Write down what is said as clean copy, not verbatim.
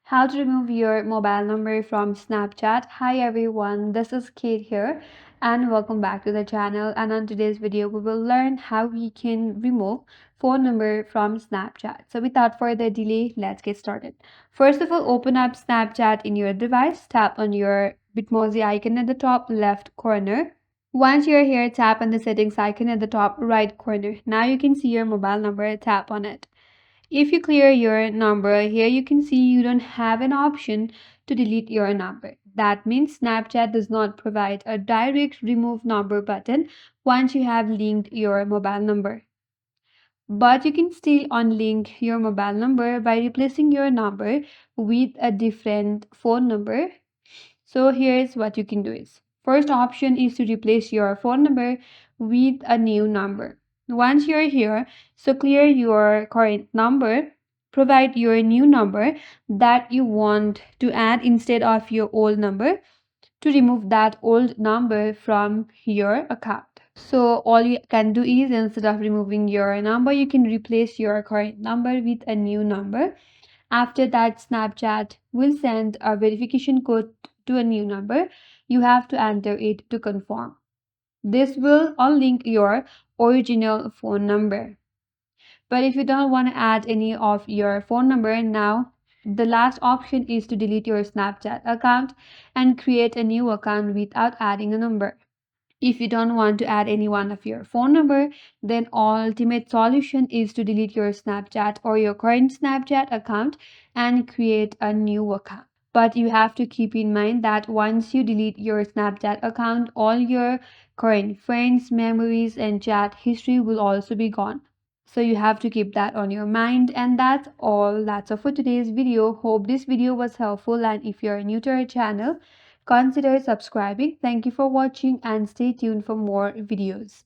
How to remove your mobile number from Snapchat. Hi everyone, this is Kate here and welcome back to the channel. And on today's video, we will learn how we can remove phone number from Snapchat. So without further delay, let's get started. First of all, open up Snapchat in your device. Tap on your Bitmoji icon at the top left corner. Once you're here, tap on the settings icon at the top right corner. Now you can see your mobile number. Tap on it. If you clear your number, here you can see you don't have an option to delete your number. That means Snapchat does not provide a direct remove number button once you have linked your mobile number. But you can still unlink your mobile number by replacing your number with a different phone number. So here's what you can do is. First option is to replace your phone number with a new number. Once you're here, so clear your current number, provide your new number that you want to add instead of your old number to remove that old number from your account. So all you can do is instead of removing your number, you can replace your current number with a new number. After that, Snapchat will send a verification code to a new number. You have to enter it to confirm. This will unlink your original phone number. But if you don't want to add any of your phone number now, the last option is to delete your Snapchat account and create a new account without adding a number. If you don't want to add any one of your phone number, then ultimate solution is to delete your Snapchat or your current Snapchat account and create a new account. But you have to keep in mind that once you delete your Snapchat account, all your current friends, memories, and chat history will also be gone. So you have to keep that on your mind. And that's all. That's all for today's video. Hope this video was helpful. And if you're new to our channel, consider subscribing. Thank you for watching and stay tuned for more videos.